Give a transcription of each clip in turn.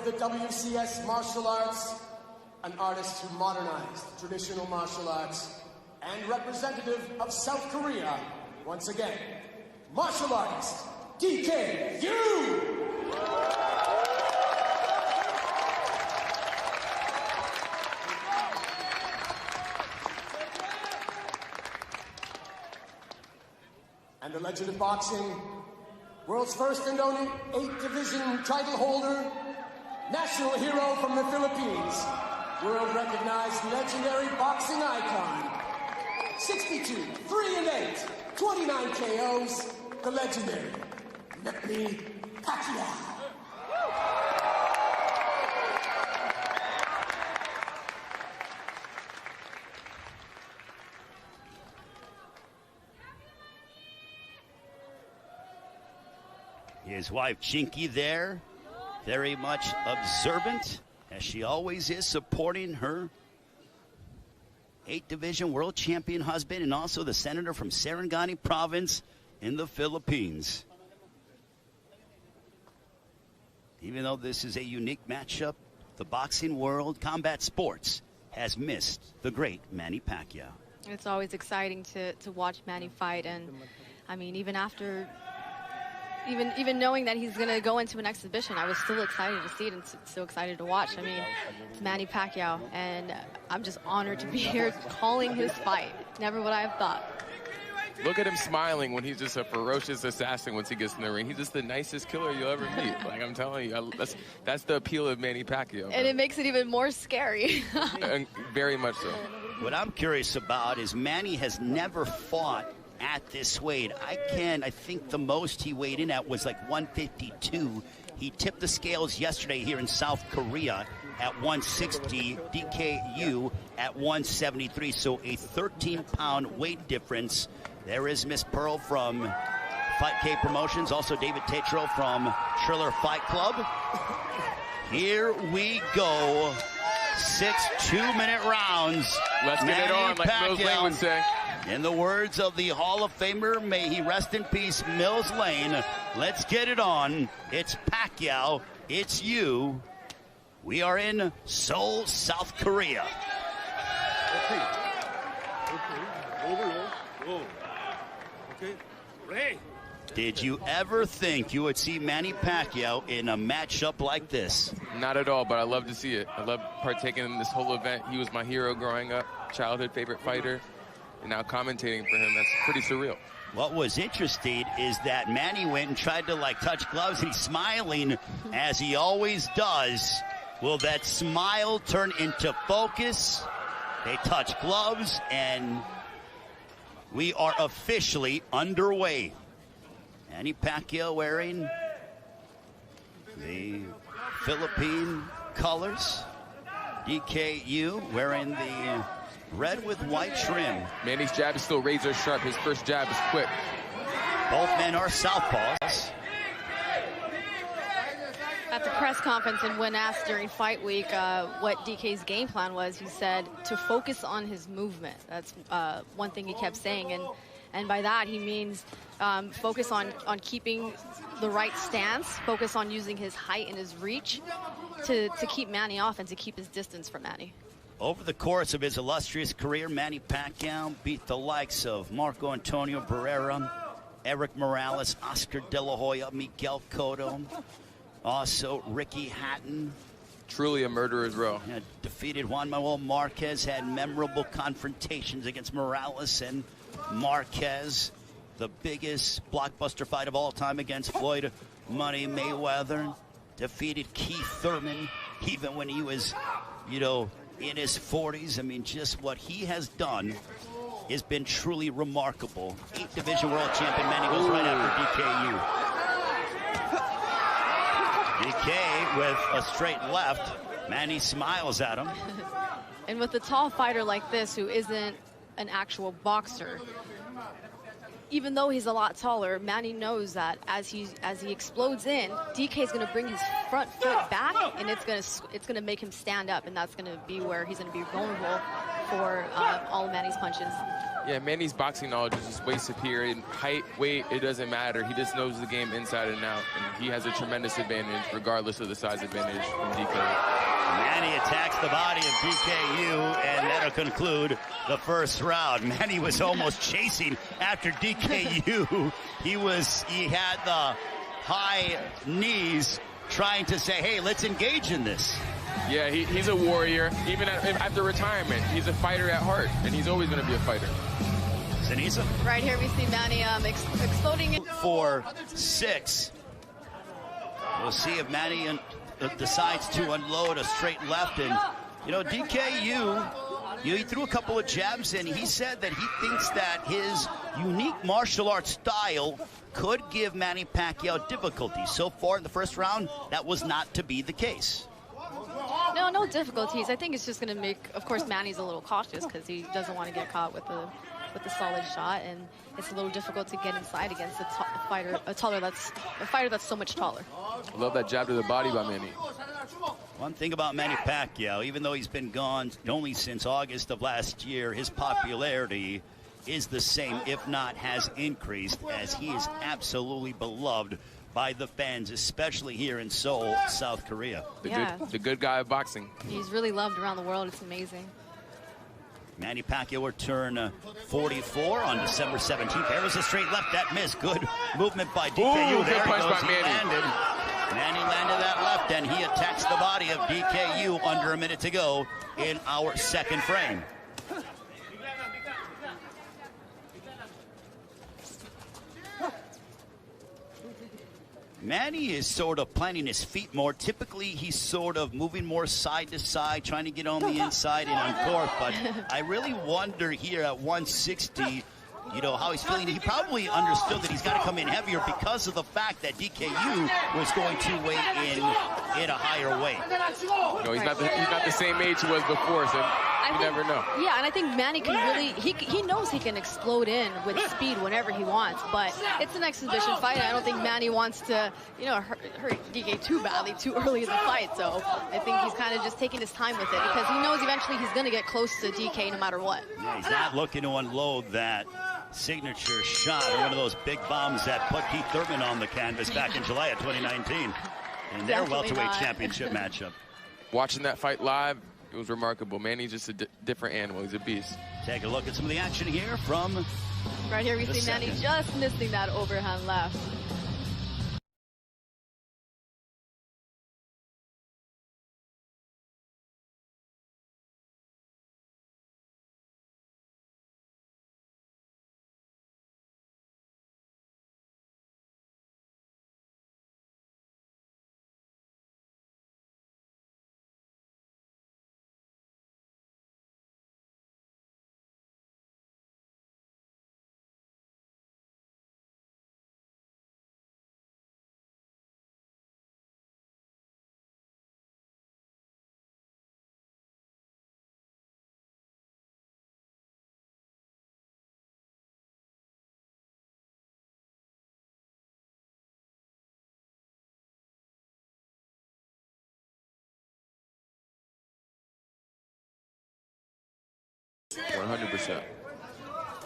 of the WCS martial arts, an artist who modernized traditional martial arts, and representative of South Korea, once again, martial artist, DKU! And the legend of boxing, world's first and only 8th division title holder, national hero from the Philippines, world-recognized legendary boxing icon, 62, 3-8, 29 KOs, the legendary Manny Pacquiao. His wife, Chinky, there, very much observant, as she always is, supporting her 8th Division World Champion husband and also the senator from Sarangani Province in the Philippines. Even though this is a unique matchup, the boxing world, combat sports, has missed the great Manny Pacquiao. It's always exciting to watch Manny fight, and I mean, even after even knowing that he's going to go into an exhibition, I was still excited to see it and so excited to watch. I mean, it's Manny Pacquiao, and I'm just honored to be here calling his fight. Never would I have thought. Look at him smiling when he's just a ferocious assassin once he gets in the ring. He's just the nicest killer you'll ever meet. Like, I'm telling you, that's the appeal of Manny Pacquiao. And it makes it even more scary. And very much so. What I'm curious about is Manny has never fought at this weight. I think the most he weighed in at was like 152. He tipped the scales yesterday here in South Korea at 160, DKU at 173, so a 13-pound weight difference. There is Miss Pearl from Fight K Promotions, also David Tetro from Triller Fight Club. Here we go. 6 2-minute rounds. Let's get it on, like Mills Lane would say. In the words of the Hall of Famer, may he rest in peace, Mills Lane. Let's get it on. It's Pacquiao. It's you. We are in Seoul, South Korea. Okay. Over. Go. Okay. Ready. Did you ever think you would see Manny Pacquiao in a matchup like this? Not at all, but I love to see it. I love partaking in this whole event. He was my hero growing up, childhood favorite fighter. And now commentating for him, that's pretty surreal. What was interesting is that Manny went and tried to touch gloves, and he's smiling as he always does. Will that smile turn into focus? They touch gloves, and we are officially underway. Manny Pacquiao wearing the Philippine colors. DKU wearing the red with white trim. Manny's jab is still razor sharp. His first jab is quick. Both men are southpaws. At the press conference, and when asked during fight week what DK's game plan was, he said to focus on his movement. That's one thing he kept saying, and by that he means focus on keeping the right stance, focus on using his height and his reach to keep Manny off and to keep his distance from Manny. Over the course of his illustrious career, Manny Pacquiao beat the likes of Marco Antonio Barrera, Eric Morales, Oscar De La Hoya, Miguel Cotto, also Ricky Hatton. Truly a murderer's row. Defeated Juan Manuel Marquez, had memorable confrontations against Morales and Marquez. The biggest blockbuster fight of all time against Floyd Money Mayweather. Defeated Keith Thurman, even when he was, in his 40s. I mean, just what he has done has been truly remarkable. 8th Division World Champion Manny goes right after DKU. DK with a straight left. Manny smiles at him. And with a tall fighter like this who isn't an actual boxer, even though he's a lot taller, Manny knows that as he explodes in, DK is going to bring his front foot back, and it's going to make him stand up, and that's going to be where he's going to be vulnerable for all of Manny's punches. Yeah, Manny's boxing knowledge is just way superior. In height, weight, it doesn't matter. He just knows the game inside and out. And he has a tremendous advantage regardless of the size advantage from DK. Manny attacks the body of DKU, and that'll conclude the first round. Manny was almost chasing after DKU. He had the high knees trying to say, hey, let's engage in this. Yeah, he's a warrior. Even after retirement, he's a fighter at heart, and he's always going to be a fighter. Sinisa? Right here we see Manny exploding. 4-6. We'll see if Manny decides to unload a straight left. And, you know, DKU, he threw a couple of jabs, and he said that he thinks that his unique martial arts style could give Manny Pacquiao difficulty. So far in the first round, that was not to be the case. No difficulties. I think it's just going to make, of course, Manny's a little cautious because he doesn't want to get caught with a solid shot, and it's a little difficult to get inside against a fighter that's so much taller. I love that jab to the body by Manny. One thing about Manny Pacquiao, even though he's been gone only since August of last year, his popularity is the same, if not has increased, as he is absolutely beloved by the fans, especially here in Seoul, South Korea. The good guy of boxing. He's really loved around the world. It's amazing. Manny Pacquiao will turn 44 on December 17th. There was a straight left. That missed. Good movement by DKU. Ooh, there good punch goes. by Manny. Manny landed that left, and he attacks the body of DKU under a minute to go in our second frame. Manny is sort of planting his feet more. Typically, he's sort of moving more side to side, trying to get on the inside and uncork. But I really wonder here at 160, you know, how he's feeling. He probably understood that he's got to come in heavier because of the fact that DKU was going to weigh in a higher weight. No, he's not the same age he was before, so you never know. Yeah, and I think Manny can really, he knows he can explode in with speed whenever he wants, but it's an exhibition fight. I don't think Manny wants to, you know, hurt DK too badly too early in the fight. So I think he's kind of just taking his time with it because he knows eventually he's going to get close to DK no matter what. Yeah, he's not looking to unload that signature shot, or one of those big bombs that put Keith Thurman on the canvas back in July of 2019 in their welterweight championship matchup. Watching that fight live, it was remarkable. Manny's just a different animal. He's a beast. Take a look at some of the action here from right here we see Manny just missing that overhand left.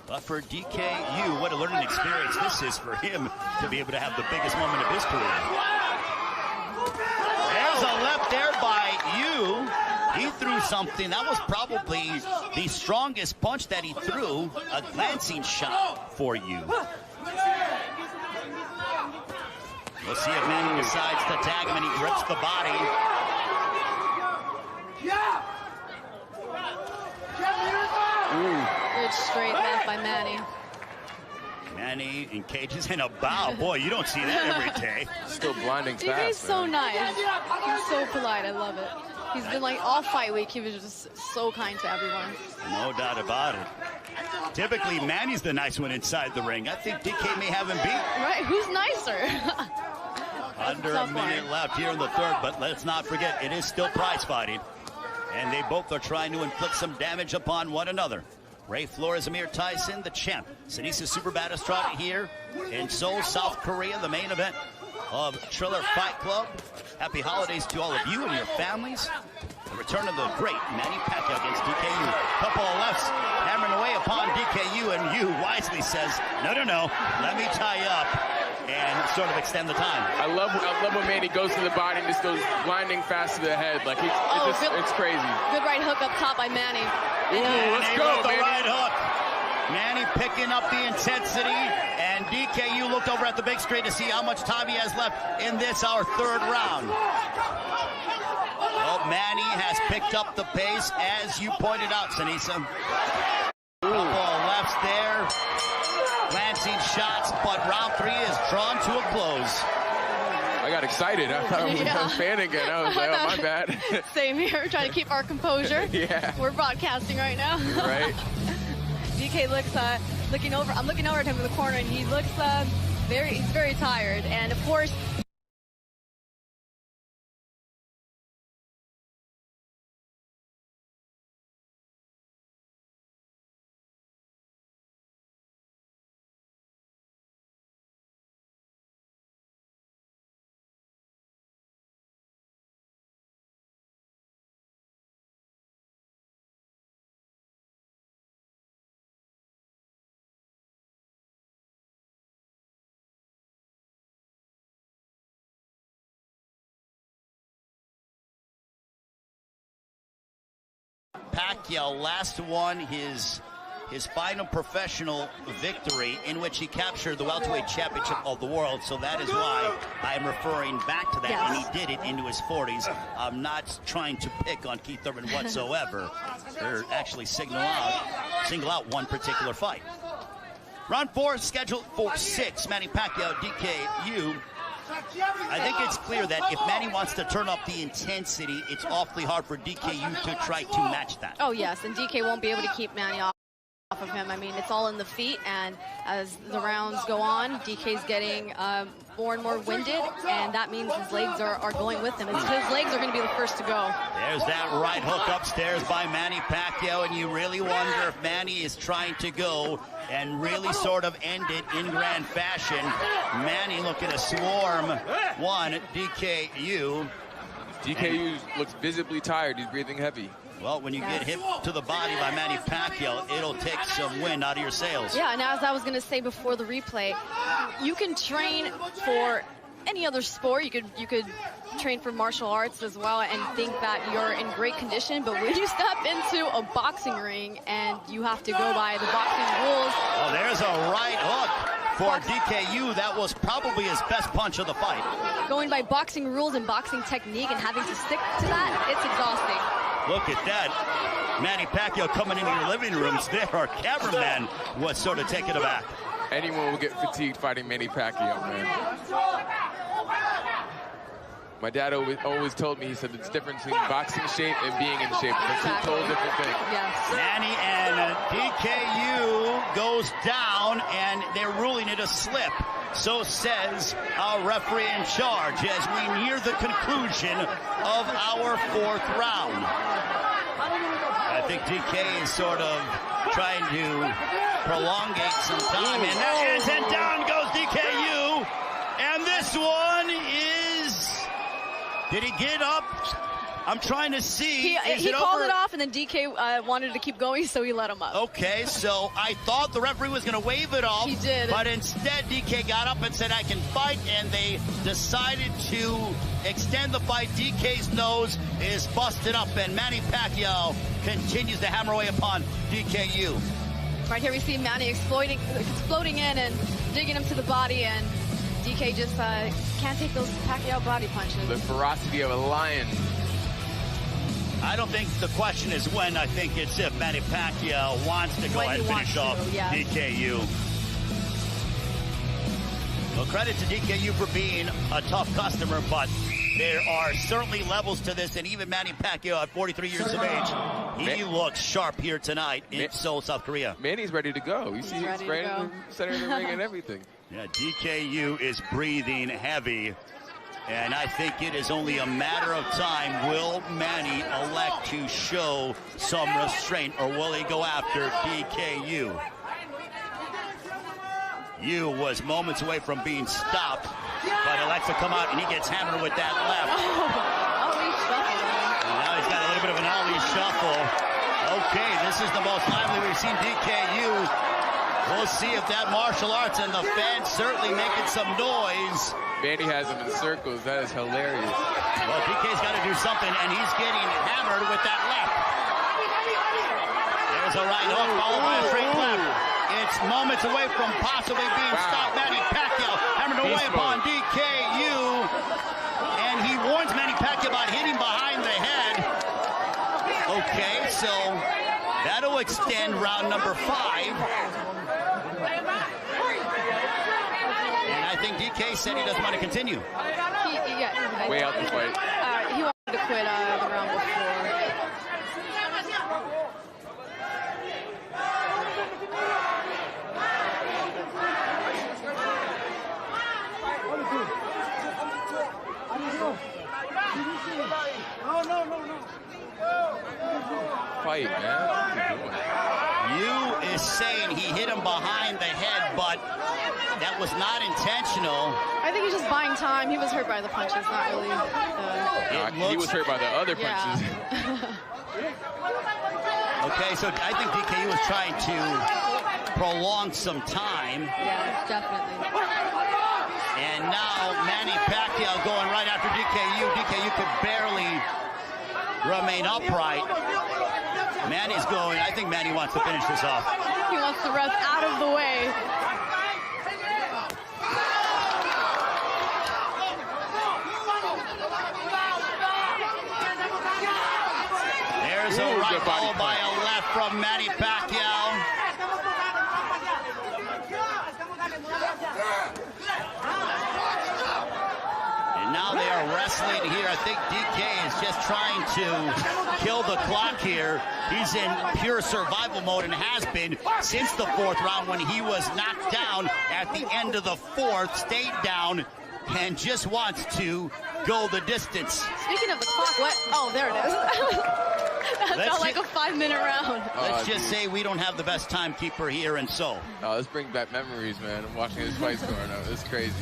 But for DKU, what a learning experience this is for him to be able to have the biggest moment of his career. There's a left there by Yu. He threw something. That was probably the strongest punch that he threw. A glancing shot for Yu. We'll see if Manny decides to tag him, and he grips the body. Good straight left by Manny. Manny engages in a bow. Boy, you don't see that every day. Still blinding fast. DK's so nice. He's so polite. I love it. He's been like all fight week. He was just so kind to everyone. No doubt about it. Typically, Manny's the nice one inside the ring. I think DK may have him beat. Right? Who's nicer? Under a minute left here in the third, but let's not forget, it is still prize fighting. And they both are trying to inflict some damage upon one another. Ray Flores, Amir Tyson, the champ. Sinisa Super Batistrada here in Seoul, South Korea, the main event of Triller Fight Club. Happy holidays to all of you and your families. The return of the great Manny Pacquiao against DKU. Couple of lefts hammering away upon DKU, and Yu wisely says, no, let me tie up and sort of extend the time. I love when Manny goes to the body and just goes blinding fast to the head. Like it's crazy. Good right hook up top by Manny. Ooh, let's go, the Manny. right hook. Manny picking up the intensity, and DKU looked over at the big screen to see how much time he has left in this, our third round. Well, Manny has picked up the pace, as you pointed out, Sinisa. Couple of lefts there, glancing shots, but round 3 is drawn to a close. I got excited. I thought I was a fan again. I was like, oh, my bad. Same here, trying to keep our composure. Yeah. We're broadcasting right now. Right. DK looks looking over. I'm looking over at him in the corner, and he looks he's very tired. And of course, Pacquiao last won his final professional victory, in which he captured the welterweight championship of the world. So that is why I'm referring back to that. Yes. And he did it into his 40s. I'm not trying to pick on Keith Thurman whatsoever. They're actually single out one particular fight. Round 4 scheduled for 6. Manny Pacquiao, DKU. I think it's clear that if Manny wants to turn up the intensity, it's awfully hard for DKU to try to match that. oh yes, and DK won't be able to keep Manny off of him. I mean, it's all in the feet, and as the rounds go on, DK's getting more and more winded, and that means his legs are going with him. His legs are going to be the first to go. There's that right hook upstairs by Manny Pacquiao, and you really wonder if Manny is trying to go and really sort of end it in grand fashion. Manny looking to swarm one, DKU. DKU looks visibly tired. He's breathing heavy. Well, when you get hit to the body by Manny Pacquiao, it'll take some wind out of your sails. Yeah, and as I was going to say before the replay, you can train for any other sport. You could train for martial arts as well and think that you're in great condition, but when you step into a boxing ring and you have to go by the boxing rules. Oh, there's a right hook for DKU. That was probably his best punch of the fight. Going by boxing rules and boxing technique and having to stick to that, it's exhausting. Look at that. Manny Pacquiao coming into your living rooms there. Our cameraman was sort of taken aback. Anyone will get fatigued fighting Manny Pacquiao, man. My dad always told me, he said it's different between boxing shape and being in shape. They're two totally different things. Yes. Manny and DKU goes down, and they're ruling it a slip. So says our referee in charge as we near the conclusion of our 4th round. I think DK is sort of trying to prolongate some time. And there is, and down goes DKU. And this one is... Did he get up? I'm trying to see. He called it off, and then DK wanted to keep going, so he let him up. Okay, so I thought the referee was going to wave it off. He did. But instead, DK got up and said, I can fight, and they decided to extend the fight. DK's nose is busted up, and Manny Pacquiao continues to hammer away upon DKU. Right here we see Manny exploding in and digging him to the body, and DK just can't take those Pacquiao body punches. The ferocity of a lion. I don't think the question is when. I think it's if Manny Pacquiao wants to go ahead and finish off DKU. Well, credit to DKU for being a tough customer, but there are certainly levels to this, and even Manny Pacquiao at 43 years of age, he looks sharp here tonight in Seoul, South Korea. Manny's ready to go. You see he's right in the center of the ring and everything. Yeah, DKU is breathing heavy. And I think it is only a matter of time. Will Manny elect to show some restraint, or will he go after DKU? Yu was moments away from being stopped, but elects to come out, and he gets hammered with that left. And now he's got a little bit of Ali shuffle. Okay, this is the most lively we've seen DKU. We'll see if that martial arts, and the fans certainly making some noise. Manny has him in circles. That is hilarious. Well, DK's got to do something, and he's getting hammered with that left. There's a right hook followed by a straight left. It's moments away from possibly being stopped. Manny Pacquiao hammered away upon DKU. And he warns Manny Pacquiao about hitting behind the head. Okay, so that'll extend round number 5. And I think DK said he doesn't want to continue. Way out the fight. He wanted to quit the round before. Fight, man. You is saying he hit him behind the head, but that was not intentional. I think he's just buying time. He was hurt by the punches, not really. He was hurt by the other punches. Okay, so I think DKU was trying to prolong some time. Yeah, definitely. And now Manny Pacquiao going right after DKU. DKU could barely remain upright. Manny's going. I think Manny wants to finish this off. He wants the ref out of the way. There's a right followed by a left from Manny Pacquiao. And now they are wrestling here. I think DK is just trying to kill the clock here. He's in pure survival mode and has been since the 4th round when he was knocked down at the end of the 4th, stayed down, and just wants to go the distance. Speaking of the clock, what? Oh, there it is. That felt like a 5-minute round. Let's just say we don't have the best timekeeper here in Seoul. Let's bring back memories, man. I'm watching his fights going on. It's crazy.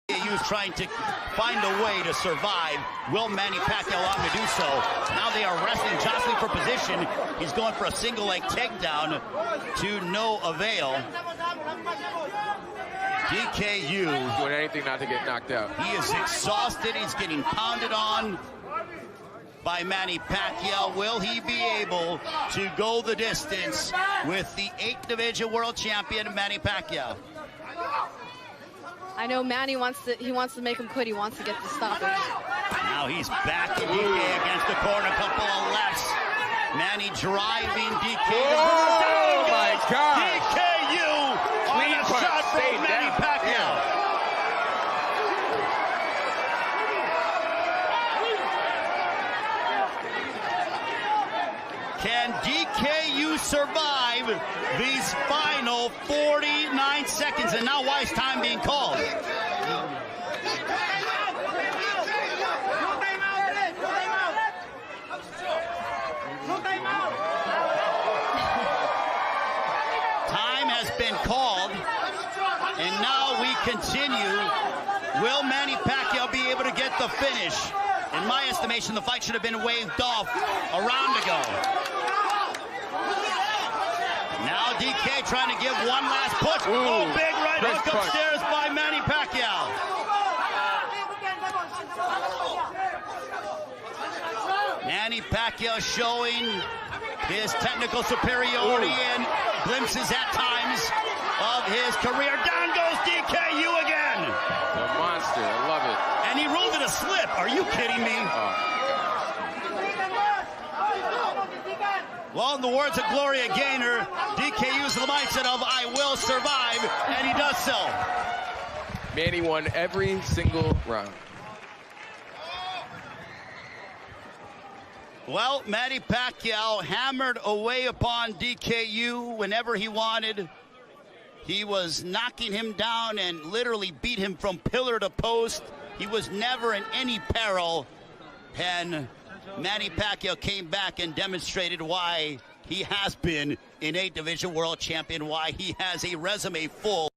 He was trying to find a way to survive. Will Manny Pacquiao allow him to do so? Now they are wrestling, jostling for position. He's going for a single leg takedown to no avail. DKU doing anything not to get knocked out. He is exhausted. He's getting pounded on by Manny Pacquiao. Will he be able to go the distance with the 8th division world champion, Manny Pacquiao? I know Manny wants to make him quit. He wants to get the stoppage. Now he's back to DK against the corner. A couple of lefts. Manny driving DK. Oh my God! DKU on a shot from Manny Pacquiao. Can DKU survive these final 49 seconds? And now why is time being called? Time has been called, and now we continue. Will Manny Pacquiao be able to get the finish? In my estimation, the fight should have been waved off a round ago. Now DK trying to give one last push. Ooh, big right hook upstairs by Manny Pacquiao. Pacquiao. Manny Pacquiao showing his technical superiority and glimpses at times of his career. Down goes DKU again. The monster, I love it. And he rolled it a slip. Are you kidding me? Well, in the words of Gloria Gaynor, DKU's the mindset of I will survive, and he does so. Manny won every single round. Well, Manny Pacquiao hammered away upon DKU whenever he wanted. He was knocking him down and literally beat him from pillar to post. He was never in any peril. And Manny Pacquiao came back and demonstrated why he has been an 8 division world champion, why he has a resume full.